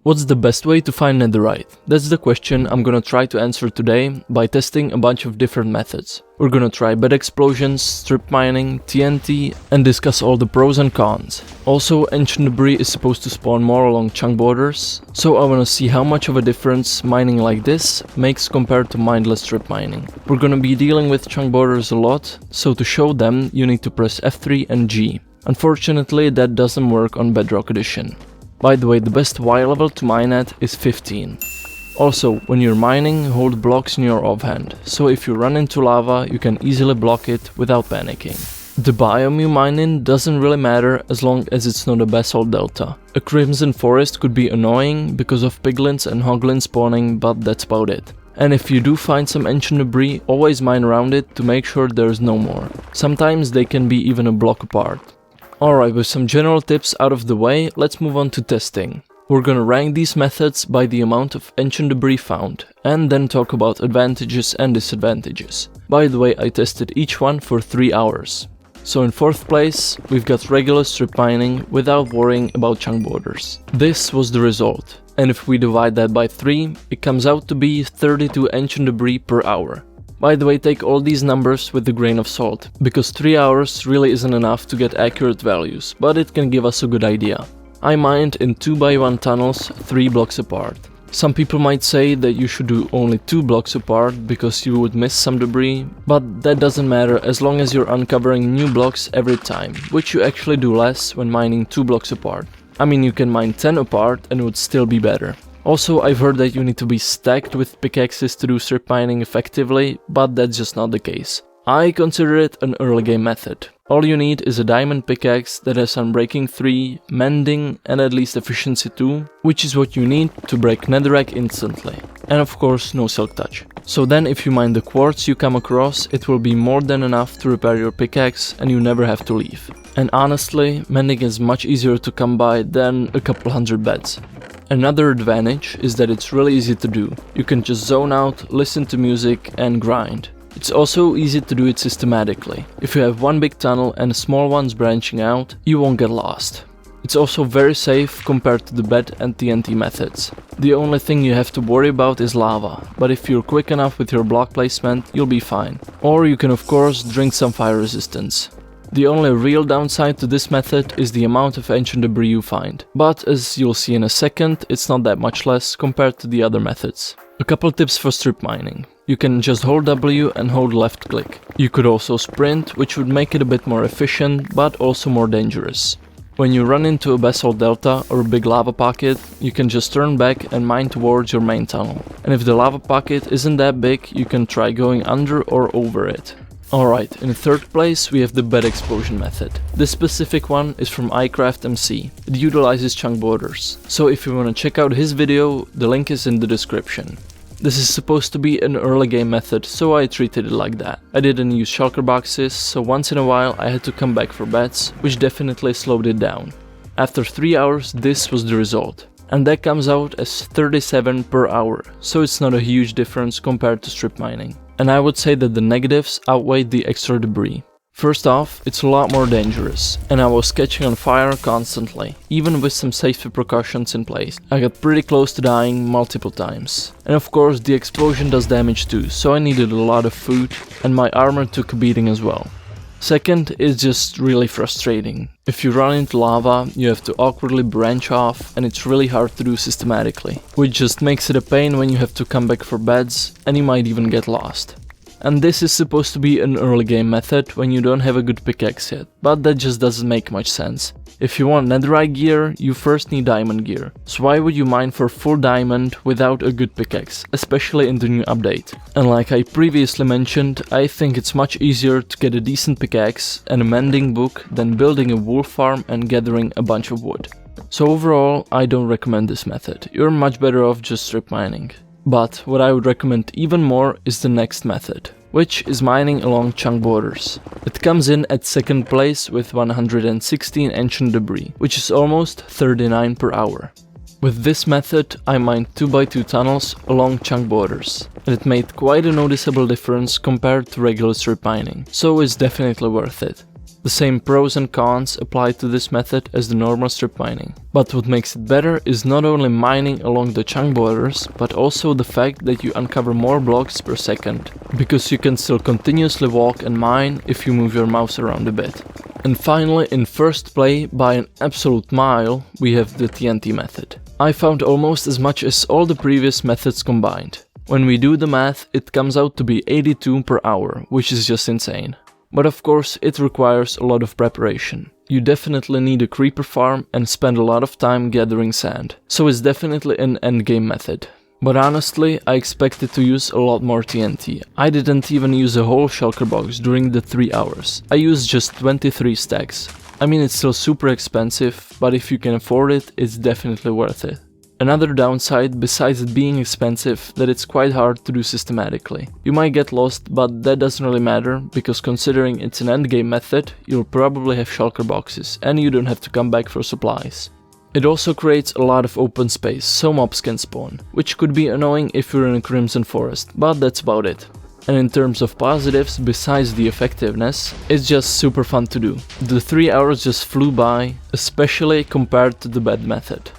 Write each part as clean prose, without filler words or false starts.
What's the best way to find netherite? That's the question I'm gonna try to answer today by testing a bunch of different methods. We're gonna try bed explosions, strip mining, TNT, and discuss all the pros and cons. Also, ancient debris is supposed to spawn more along chunk borders, so I wanna see how much of a difference mining like this makes compared to mindless strip mining. We're gonna be dealing with chunk borders a lot, so to show them you need to press F3 and G. Unfortunately, that doesn't work on Bedrock Edition. By the way, the best Y level to mine at is 15. Also, when you're mining, hold blocks in your offhand, so if you run into lava, you can easily block it without panicking. The biome you mine in doesn't really matter as long as it's not a basalt delta. A crimson forest could be annoying because of piglins and hoglins spawning, but that's about it. And if you do find some ancient debris, always mine around it to make sure there's no more. Sometimes they can be even a block apart. Alright, with some general tips out of the way, let's move on to testing. We're gonna rank these methods by the amount of ancient debris found, and then talk about advantages and disadvantages. By the way, I tested each one for 3 hours. So in 4th place, we've got regular strip mining without worrying about chunk borders. This was the result, and if we divide that by 3, it comes out to be 32 ancient debris per hour. By the way, take all these numbers with a grain of salt, because 3 hours really isn't enough to get accurate values, but it can give us a good idea. I mined in 2x1 tunnels 3 blocks apart. Some people might say that you should do only 2 blocks apart because you would miss some debris, but that doesn't matter as long as you're uncovering new blocks every time, which you actually do less when mining 2 blocks apart. I mean, you can mine 10 apart and it would still be better. Also, I've heard that you need to be stacked with pickaxes to do strip mining effectively, but that's just not the case. I consider it an early game method. All you need is a diamond pickaxe that has Unbreaking 3, Mending and at least Efficiency 2, which is what you need to break netherrack instantly. And of course, no silk touch. So then if you mine the quartz you come across, it will be more than enough to repair your pickaxe and you never have to leave. And honestly, mending is much easier to come by than a couple hundred beds. Another advantage is that it's really easy to do. You can just zone out, listen to music and grind. It's also easy to do it systematically. If you have one big tunnel and small ones branching out, you won't get lost. It's also very safe compared to the bed and TNT methods. The only thing you have to worry about is lava, but if you're quick enough with your block placement, you'll be fine. Or you can of course drink some fire resistance. The only real downside to this method is the amount of ancient debris you find, but as you'll see in a second, it's not that much less compared to the other methods. A couple tips for strip mining. You can just hold W and hold left click. You could also sprint, which would make it a bit more efficient, but also more dangerous. When you run into a basalt delta or a big lava pocket, you can just turn back and mine towards your main tunnel. And if the lava pocket isn't that big, you can try going under or over it. Alright, in 3rd place we have the bed explosion method. This specific one is from EyeCraftMC. It utilizes chunk borders. So if you want to check out his video, the link is in the description. This is supposed to be an early game method, so I treated it like that. I didn't use shulker boxes, so once in a while I had to come back for beds, which definitely slowed it down. After 3 hours, this was the result. And that comes out as 37 per hour, so it's not a huge difference compared to strip mining. And I would say that the negatives outweigh the extra debris. First off, it's a lot more dangerous, and I was catching on fire constantly, even with some safety precautions in place. I got pretty close to dying multiple times. And of course the explosion does damage too, so I needed a lot of food, and my armor took a beating as well. Second, it's just really frustrating. If you run into lava, you have to awkwardly branch off and it's really hard to do systematically, which just makes it a pain when you have to come back for beds and you might even get lost. And this is supposed to be an early game method when you don't have a good pickaxe yet, but that just doesn't make much sense. If you want netherite gear, you first need diamond gear. So why would you mine for full diamond without a good pickaxe, especially in the new update? And like I previously mentioned, I think it's much easier to get a decent pickaxe and a mending book than building a wool farm and gathering a bunch of wood. So overall, I don't recommend this method. You're much better off just strip mining. But what I would recommend even more is the next method, which is mining along chunk borders. It comes in at 2nd place with 116 ancient debris, which is almost 39 per hour. With this method, I mined 2x2 tunnels along chunk borders, and it made quite a noticeable difference compared to regular strip mining, so it's definitely worth it. The same pros and cons apply to this method as the normal strip mining. But what makes it better is not only mining along the chunk borders, but also the fact that you uncover more blocks per second, because you can still continuously walk and mine if you move your mouse around a bit. And finally, in first play by an absolute mile, we have the TNT method. I found almost as much as all the previous methods combined. When we do the math, it comes out to be 82 per hour, which is just insane. But of course, it requires a lot of preparation. You definitely need a creeper farm and spend a lot of time gathering sand, so it's definitely an endgame method. But honestly, I expected to use a lot more TNT. I didn't even use a whole shulker box during the 3 hours. I used just 23 stacks. I mean, it's still super expensive, but if you can afford it, it's definitely worth it. Another downside, besides it being expensive, that it's quite hard to do systematically. You might get lost, but that doesn't really matter, because considering it's an endgame method, you'll probably have shulker boxes, and you don't have to come back for supplies. It also creates a lot of open space, so mobs can spawn, which could be annoying if you're in a Crimson Forest, but that's about it. And in terms of positives, besides the effectiveness, it's just super fun to do. The 3 hours just flew by, especially compared to the bed method.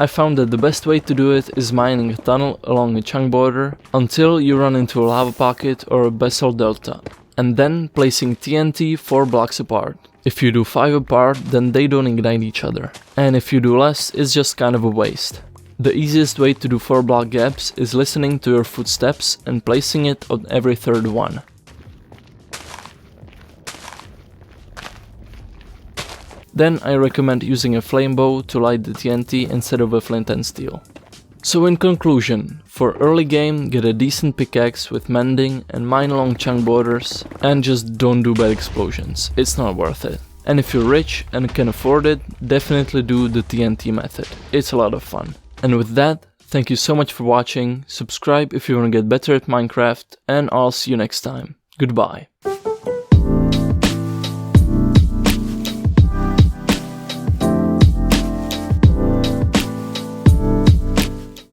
I found that the best way to do it is mining a tunnel along a chunk border until you run into a lava pocket or a basalt delta, and then placing TNT 4 blocks apart. If you do 5 apart, then they don't ignite each other, and if you do less, it's just kind of a waste. The easiest way to do 4 block gaps is listening to your footsteps and placing it on every third one. Then I recommend using a flame bow to light the TNT instead of a flint and steel. So in conclusion, for early game, get a decent pickaxe with mending and mine along chunk borders, and just don't do bad explosions, it's not worth it. And if you're rich and can afford it, definitely do the TNT method, it's a lot of fun. And with that, thank you so much for watching, subscribe if you want to get better at Minecraft, and I'll see you next time. Goodbye.